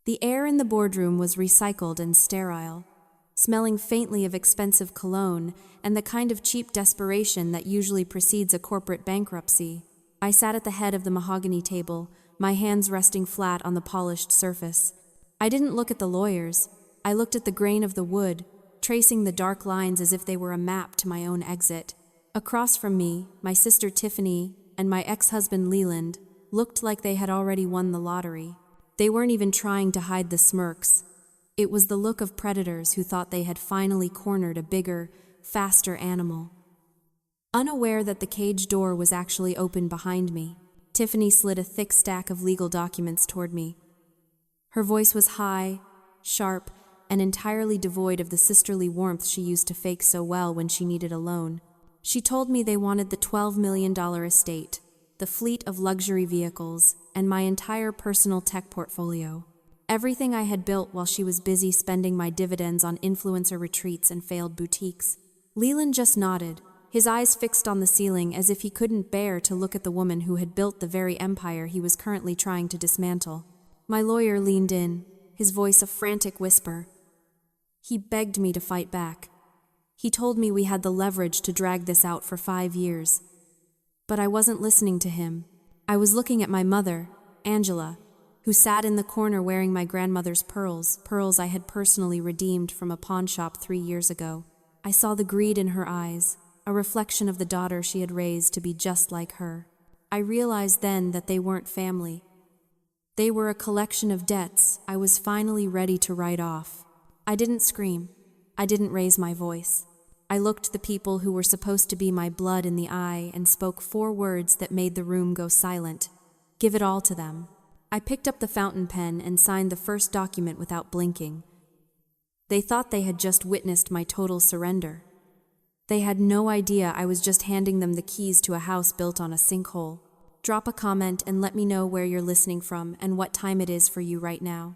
The air in the boardroom was recycled and sterile, smelling faintly of expensive cologne and the kind of cheap desperation that usually precedes a corporate bankruptcy. I sat at the head of the mahogany table, my hands resting flat on the polished surface. I didn't look at the lawyers. I looked at the grain of the wood, tracing the dark lines as if they were a map to my own exit. Across from me, my sister Tiffany and my ex-husband Leland looked like they had already won the lottery. They weren't even trying to hide the smirks. It was the look of predators who thought they had finally cornered a bigger, faster animal. Unaware that the cage door was actually open behind me, Tiffany slid a thick stack of legal documents toward me. Her voice was high, sharp, and entirely devoid of the sisterly warmth she used to fake so well when she needed a loan. She told me they wanted the $12 million estate, the fleet of luxury vehicles, and my entire personal tech portfolio. Everything I had built while she was busy spending my dividends on influencer retreats and failed boutiques. Leland just nodded, his eyes fixed on the ceiling as if he couldn't bear to look at the woman who had built the very empire he was currently trying to dismantle. My lawyer leaned in, his voice a frantic whisper. He begged me to fight back. He told me we had the leverage to drag this out for 5 years. But I wasn't listening to him. I was looking at my mother, Angela, who sat in the corner wearing my grandmother's pearls I had personally redeemed from a pawn shop 3 years ago. I saw the greed in her eyes, a reflection of the daughter she had raised to be just like her. I realized then that they weren't family. They were a collection of debts I was finally ready to write off. I didn't scream. I didn't raise my voice. I looked the people who were supposed to be my blood in the eye and spoke 4 words that made the room go silent. Give it all to them. I picked up the fountain pen and signed the first document without blinking. They thought they had just witnessed my total surrender. They had no idea I was just handing them the keys to a house built on a sinkhole. Drop a comment and let me know where you're listening from and what time it is for you right now.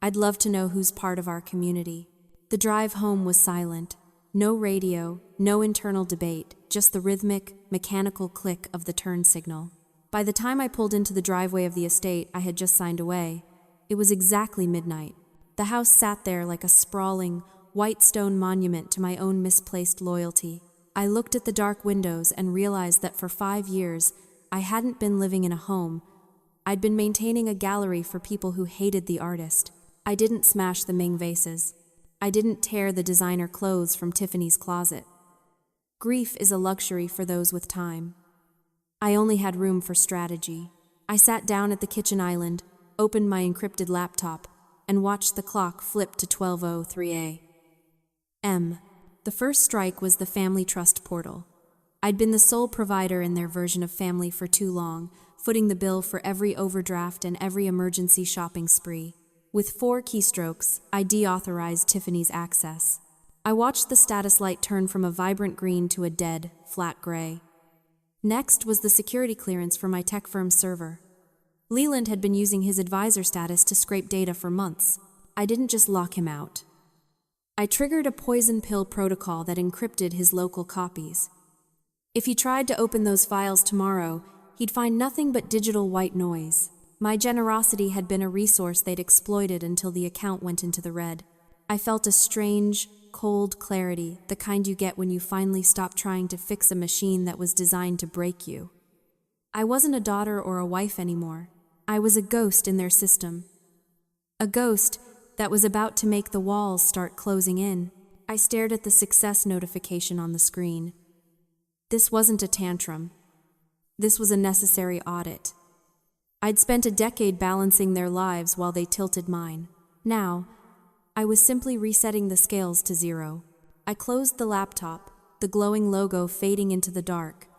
I'd love to know who's part of our community. The drive home was silent. No radio, no internal debate, just the rhythmic, mechanical click of the turn signal. By the time I pulled into the driveway of the estate I had just signed away, it was exactly midnight. The house sat there like a sprawling, white stone monument to my own misplaced loyalty. I looked at the dark windows and realized that for 5 years, I hadn't been living in a home. I'd been maintaining a gallery for people who hated the artist. I didn't smash the Ming vases. I didn't tear the designer clothes from Tiffany's closet. Grief is a luxury for those with time. I only had room for strategy. I sat down at the kitchen island, opened my encrypted laptop, and watched the clock flip to 12:03 a.m. The first strike was the family trust portal. I'd been the sole provider in their version of family for too long, footing the bill for every overdraft and every emergency shopping spree. With 4 keystrokes, I deauthorized Tiffany's access. I watched the status light turn from a vibrant green to a dead, flat gray. Next was the security clearance for my tech firm's server. Leland had been using his advisor status to scrape data for months. I didn't just lock him out. I triggered a poison pill protocol that encrypted his local copies. If he tried to open those files tomorrow, he'd find nothing but digital white noise. My generosity had been a resource they'd exploited until the account went into the red. I felt a strange, cold clarity, the kind you get when you finally stop trying to fix a machine that was designed to break you. I wasn't a daughter or a wife anymore. I was a ghost in their system. A ghost that was about to make the walls start closing in. I stared at the success notification on the screen. This wasn't a tantrum. This was a necessary audit. I'd spent a decade balancing their lives while they tilted mine. Now, I was simply resetting the scales to 0. I closed the laptop, the glowing logo fading into the dark.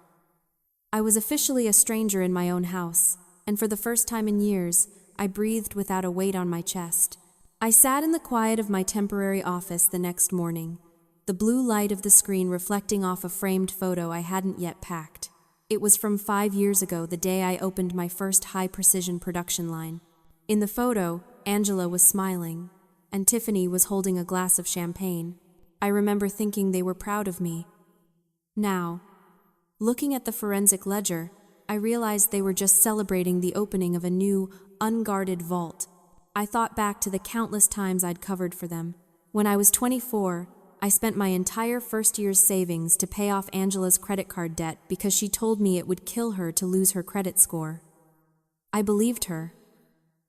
I was officially a stranger in my own house, and for the first time in years, I breathed without a weight on my chest. I sat in the quiet of my temporary office the next morning, the blue light of the screen reflecting off a framed photo I hadn't yet packed. It was from 5 years ago, the day I opened my first high-precision production line. In the photo, Angela was smiling, and Tiffany was holding a glass of champagne. I remember thinking they were proud of me. Now, looking at the forensic ledger, I realized they were just celebrating the opening of a new, unguarded vault. I thought back to the countless times I'd covered for them. When I was 24, I spent my entire first year's savings to pay off Angela's credit card debt because she told me it would kill her to lose her credit score. I believed her.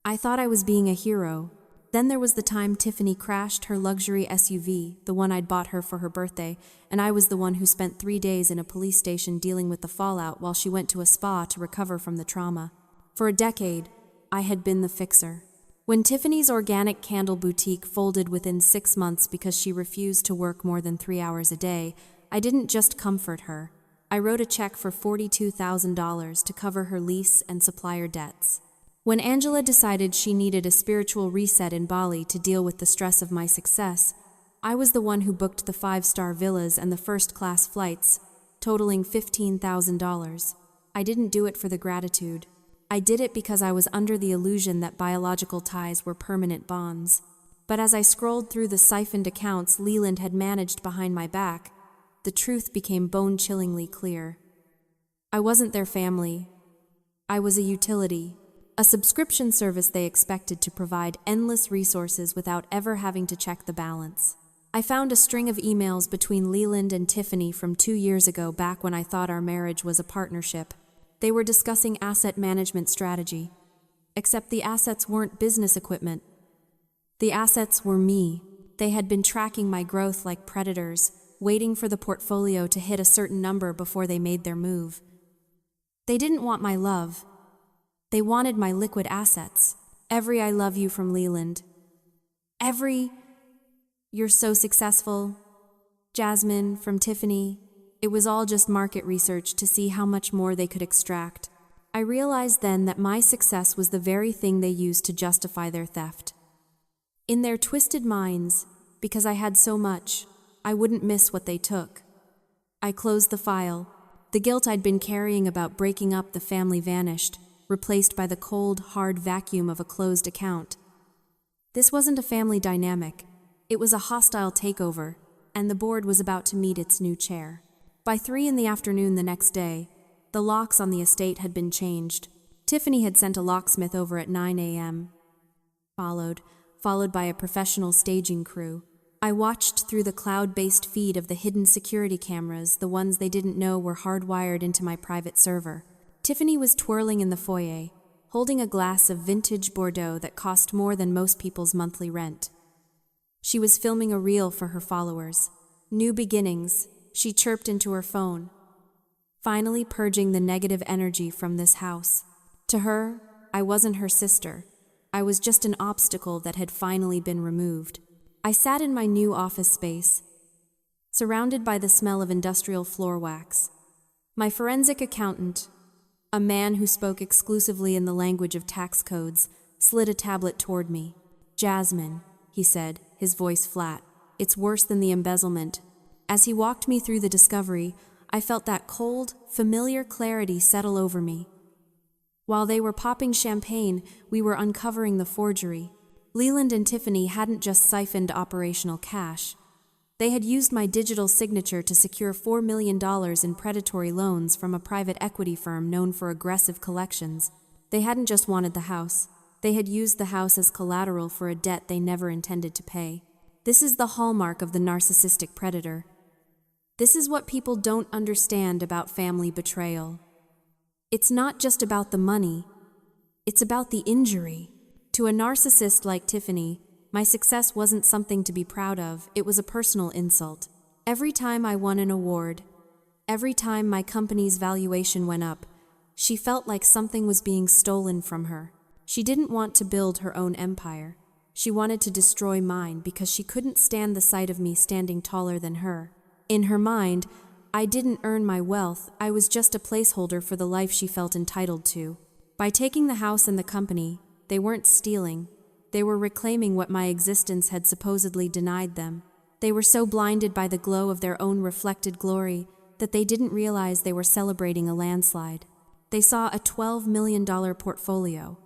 I thought I was being a hero. Then there was the time Tiffany crashed her luxury SUV, the one I'd bought her for her birthday, and I was the one who spent 3 days in a police station dealing with the fallout while she went to a spa to recover from the trauma. For a decade, I had been the fixer. When Tiffany's organic candle boutique folded within 6 months because she refused to work more than 3 hours a day, I didn't just comfort her. I wrote a check for $42,000 to cover her lease and supplier debts. When Angela decided she needed a spiritual reset in Bali to deal with the stress of my success, I was the one who booked the 5-star villas and the first-class flights, totaling $15,000. I didn't do it for the gratitude. I did it because I was under the illusion that biological ties were permanent bonds. But as I scrolled through the siphoned accounts Leland had managed behind my back, the truth became bone-chillingly clear. I wasn't their family. I was a utility. A subscription service they expected to provide endless resources without ever having to check the balance. I found a string of emails between Leland and Tiffany from 2 years ago, back when I thought our marriage was a partnership. They were discussing asset management strategy. Except the assets weren't business equipment. The assets were me. They had been tracking my growth like predators, waiting for the portfolio to hit a certain number before they made their move. They didn't want my love. They wanted my liquid assets. Every "I love you" from Leland. Every "you're so successful" Jasmine from Tiffany. It was all just market research to see how much more they could extract. I realized then that my success was the very thing they used to justify their theft. In their twisted minds, because I had so much, I wouldn't miss what they took. I closed the file. The guilt I'd been carrying about breaking up the family vanished, replaced by the cold, hard vacuum of a closed account. This wasn't a family dynamic. It was a hostile takeover, and the board was about to meet its new chair. By 3 p.m. the next day, the locks on the estate had been changed. Tiffany had sent a locksmith over at 9 a.m. Followed by a professional staging crew. I watched through the cloud-based feed of the hidden security cameras, the ones they didn't know were hardwired into my private server. Tiffany was twirling in the foyer, holding a glass of vintage Bordeaux that cost more than most people's monthly rent. She was filming a reel for her followers. New beginnings, she chirped into her phone, finally purging the negative energy from this house. To her, I wasn't her sister. I was just an obstacle that had finally been removed. I sat in my new office space, surrounded by the smell of industrial floor wax. My forensic accountant, a man who spoke exclusively in the language of tax codes, slid a tablet toward me. "Jasmine," he said, his voice flat. "It's worse than the embezzlement." As he walked me through the discovery, I felt that cold, familiar clarity settle over me. While they were popping champagne, we were uncovering the forgery. Leland and Tiffany hadn't just siphoned operational cash. They had used my digital signature to secure $4 million in predatory loans from a private equity firm known for aggressive collections. They hadn't just wanted the house. They had used the house as collateral for a debt they never intended to pay. This is the hallmark of the narcissistic predator. This is what people don't understand about family betrayal. It's not just about the money. It's about the injury. To a narcissist like Tiffany, my success wasn't something to be proud of, it was a personal insult. Every time I won an award, every time my company's valuation went up, she felt like something was being stolen from her. She didn't want to build her own empire. She wanted to destroy mine because she couldn't stand the sight of me standing taller than her. In her mind, I didn't earn my wealth, I was just a placeholder for the life she felt entitled to. By taking the house and the company, they weren't stealing. They were reclaiming what my existence had supposedly denied them. They were so blinded by the glow of their own reflected glory that they didn't realize they were celebrating a landslide. They saw a $12 million portfolio.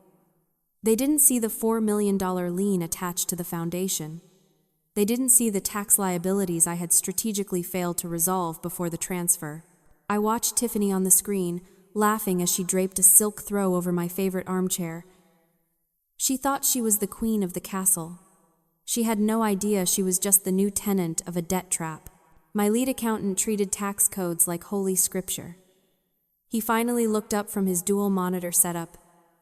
They didn't see the $4 million lien attached to the foundation. They didn't see the tax liabilities I had strategically failed to resolve before the transfer. I watched Tiffany on the screen, laughing as she draped a silk throw over my favorite armchair. She thought she was the queen of the castle. She had no idea she was just the new tenant of a debt trap. My lead accountant treated tax codes like holy scripture. He finally looked up from his dual monitor setup.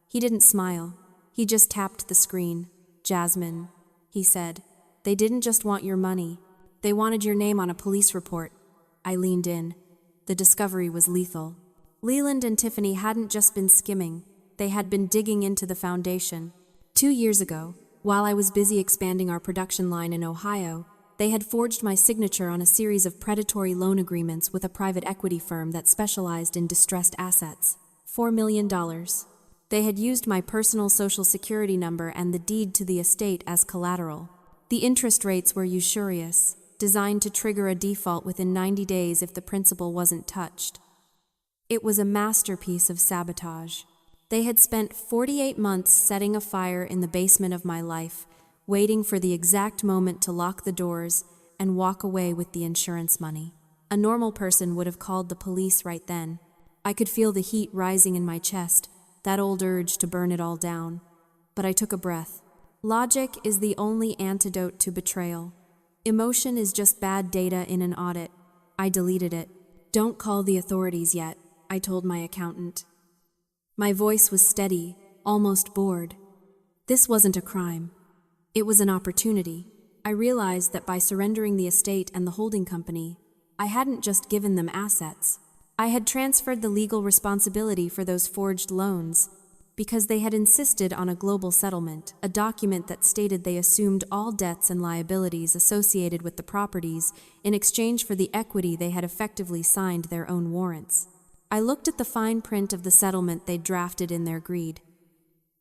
He didn't smile. He just tapped the screen. "Jasmine," he said, "they didn't just want your money. They wanted your name on a police report." I leaned in. The discovery was lethal. Leland and Tiffany hadn't just been skimming. They had been digging into the foundation. 2 years ago, while I was busy expanding our production line in Ohio, they had forged my signature on a series of predatory loan agreements with a private equity firm that specialized in distressed assets. $4 million. They had used my personal social security number and the deed to the estate as collateral. The interest rates were usurious, designed to trigger a default within 90 days if the principal wasn't touched. It was a masterpiece of sabotage. They had spent 48 months setting a fire in the basement of my life, waiting for the exact moment to lock the doors and walk away with the insurance money. A normal person would have called the police right then. I could feel the heat rising in my chest, that old urge to burn it all down. But I took a breath. Logic is the only antidote to betrayal. Emotion is just bad data in an audit. I deleted it. "Don't call the authorities yet," I told my accountant. My voice was steady, almost bored. This wasn't a crime. It was an opportunity. I realized that by surrendering the estate and the holding company, I hadn't just given them assets. I had transferred the legal responsibility for those forged loans, because they had insisted on a global settlement, a document that stated they assumed all debts and liabilities associated with the properties in exchange for the equity they had effectively signed their own warrants. I looked at the fine print of the settlement they'd drafted in their greed.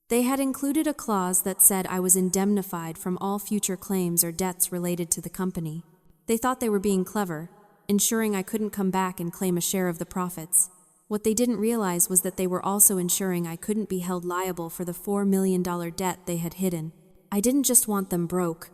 They had included a clause that said I was indemnified from all future claims or debts related to the company. They thought they were being clever, ensuring I couldn't come back and claim a share of the profits. What they didn't realize was that they were also ensuring I couldn't be held liable for the $4 million debt they had hidden. I didn't just want them broke.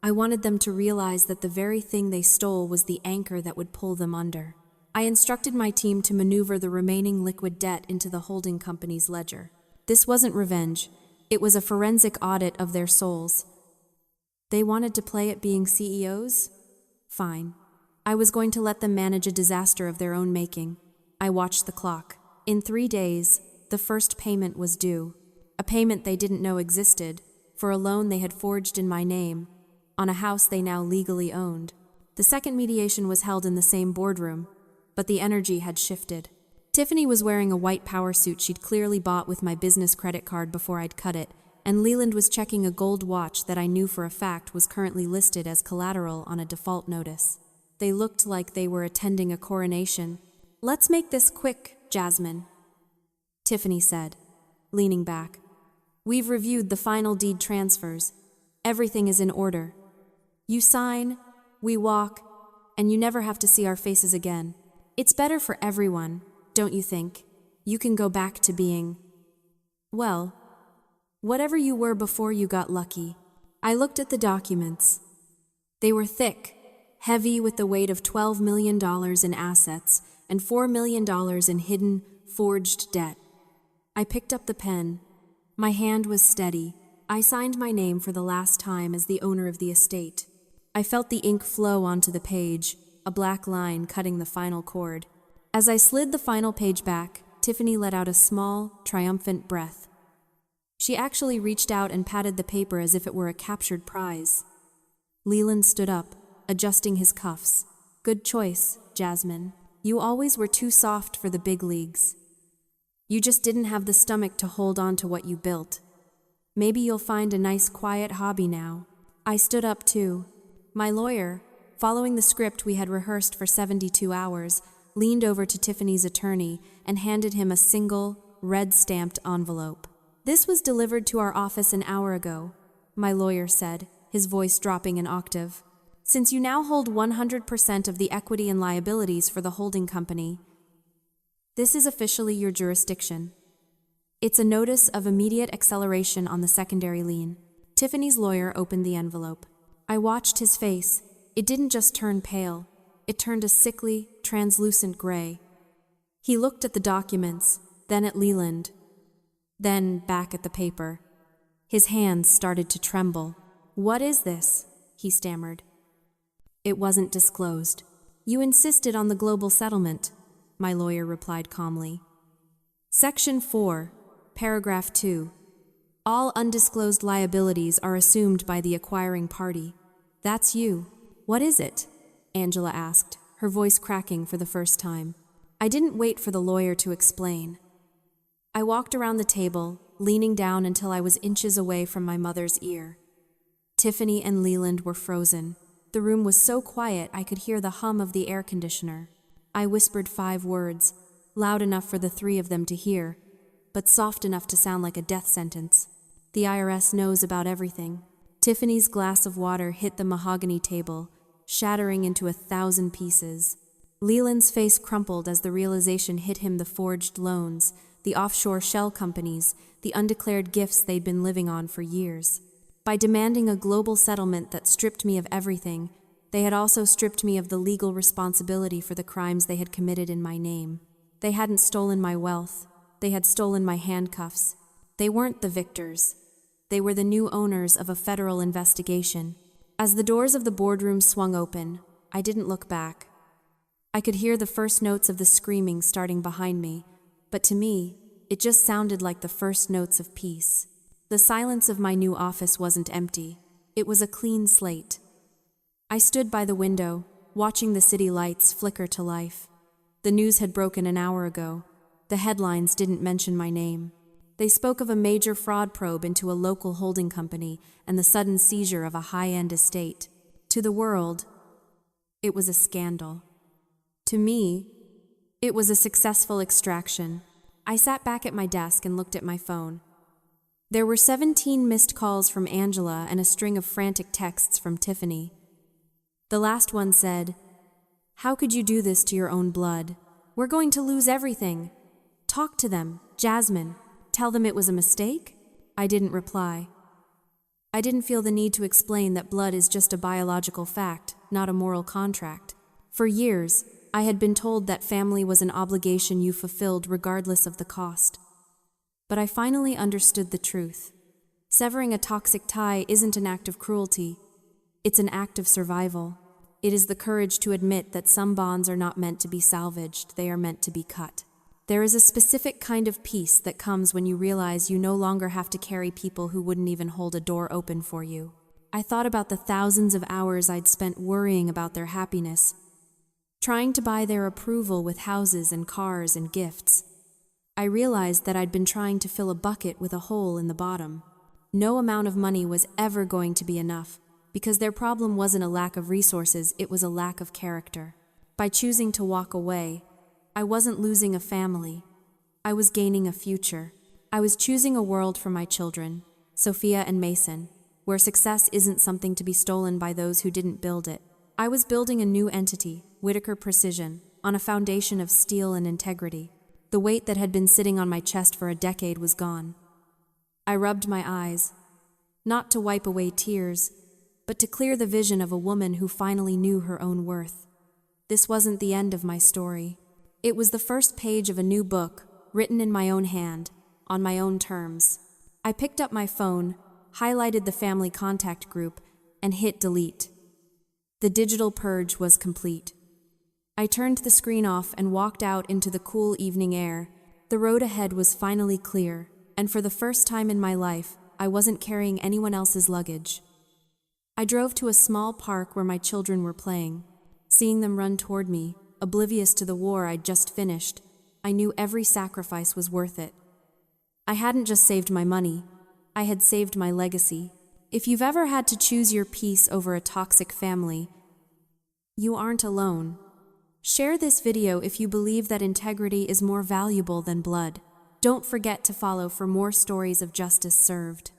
I wanted them to realize that the very thing they stole was the anchor that would pull them under. I instructed my team to maneuver the remaining liquid debt into the holding company's ledger. This wasn't revenge. It was a forensic audit of their souls. They wanted to play at being CEOs? Fine. I was going to let them manage a disaster of their own making. I watched the clock. In 3 days, the first payment was due. A payment they didn't know existed, for a loan they had forged in my name, on a house they now legally owned. The second mediation was held in the same boardroom, but the energy had shifted. Tiffany was wearing a white power suit she'd clearly bought with my business credit card before I'd cut it, and Leland was checking a gold watch that I knew for a fact was currently listed as collateral on a default notice. They looked like they were attending a coronation. "Let's make this quick, Jasmine," Tiffany said, leaning back. "We've reviewed the final deed transfers. Everything is in order. You sign, we walk, and you never have to see our faces again. It's better for everyone, don't you think? You can go back to being, well, whatever you were before you got lucky." I looked at the documents. They were thick, heavy with the weight of $12 million in assets and $4 million in hidden, forged debt. I picked up the pen. My hand was steady. I signed my name for the last time as the owner of the estate. I felt the ink flow onto the page, a black line cutting the final chord. As I slid the final page back, Tiffany let out a small, triumphant breath. She actually reached out and patted the paper as if it were a captured prize. Leland stood up, adjusting his cuffs. "Good choice, Jasmine. You always were too soft for the big leagues. You just didn't have the stomach to hold on to what you built. Maybe you'll find a nice quiet hobby now." I stood up too. My lawyer, following the script we had rehearsed for 72 hours, leaned over to Tiffany's attorney and handed him a single, red-stamped envelope. "This was delivered to our office an hour ago," my lawyer said, his voice dropping an octave. "Since you now hold 100% of the equity and liabilities for the holding company, this is officially your jurisdiction. It's a notice of immediate acceleration on the secondary lien." Tiffany's lawyer opened the envelope. I watched his face. It didn't just turn pale. It turned a sickly, translucent gray. He looked at the documents, then at Leland, then back at the paper. His hands started to tremble. "What is this?" he stammered. "It wasn't disclosed. You insisted on the global settlement," my lawyer replied calmly. Section 4, Paragraph 2. All undisclosed liabilities are assumed by the acquiring party. That's you. What is it? Angela asked, her voice cracking for the first time. I didn't wait for the lawyer to explain. I walked around the table, leaning down until I was inches away from my mother's ear. Tiffany and Leland were frozen. The room was so quiet I could hear the hum of the air conditioner. I whispered 5 words, loud enough for the 3 of them to hear, but soft enough to sound like a death sentence. The IRS knows about everything. Tiffany's glass of water hit the mahogany table, shattering into 1,000 pieces. Leland's face crumpled as the realization hit him: the forged loans, the offshore shell companies, the undeclared gifts they'd been living on for years. By demanding a global settlement that stripped me of everything, they had also stripped me of the legal responsibility for the crimes they had committed in my name. They hadn't stolen my wealth. They had stolen my handcuffs. They weren't the victors. They were the new owners of a federal investigation. As the doors of the boardroom swung open, I didn't look back. I could hear the first notes of the screaming starting behind me, but to me, it just sounded like the first notes of peace. The silence of my new office wasn't empty. It was a clean slate. I stood by the window, watching the city lights flicker to life. The news had broken an hour ago. The headlines didn't mention my name. They spoke of a major fraud probe into a local holding company and the sudden seizure of a high-end estate. To the world, it was a scandal. To me, it was a successful extraction. I sat back at my desk and looked at my phone. There were 17 missed calls from Angela and a string of frantic texts from Tiffany. The last one said, "How could you do this to your own blood? We're going to lose everything. Talk to them, Jasmine. Tell them it was a mistake?" I didn't reply. I didn't feel the need to explain that blood is just a biological fact, not a moral contract. For years, I had been told that family was an obligation you fulfilled regardless of the cost. But I finally understood the truth. Severing a toxic tie isn't an act of cruelty. It's an act of survival. It is the courage to admit that some bonds are not meant to be salvaged, they are meant to be cut. There is a specific kind of peace that comes when you realize you no longer have to carry people who wouldn't even hold a door open for you. I thought about the thousands of hours I'd spent worrying about their happiness, trying to buy their approval with houses and cars and gifts. I realized that I'd been trying to fill a bucket with a hole in the bottom. No amount of money was ever going to be enough, because their problem wasn't a lack of resources, it was a lack of character. By choosing to walk away, I wasn't losing a family. I was gaining a future. I was choosing a world for my children, Sophia and Mason, where success isn't something to be stolen by those who didn't build it. I was building a new entity, Whitaker Precision, on a foundation of steel and integrity. The weight that had been sitting on my chest for a decade was gone. I rubbed my eyes, not to wipe away tears, but to clear the vision of a woman who finally knew her own worth. This wasn't the end of my story. It was the first page of a new book, written in my own hand, on my own terms. I picked up my phone, highlighted the family contact group, and hit delete. The digital purge was complete. I turned the screen off and walked out into the cool evening air. The road ahead was finally clear, and for the first time in my life, I wasn't carrying anyone else's luggage. I drove to a small park where my children were playing. Seeing them run toward me, oblivious to the war I'd just finished, I knew every sacrifice was worth it. I hadn't just saved my money, I had saved my legacy. If you've ever had to choose your peace over a toxic family, you aren't alone. Share this video if you believe that integrity is more valuable than blood. Don't forget to follow for more stories of justice served.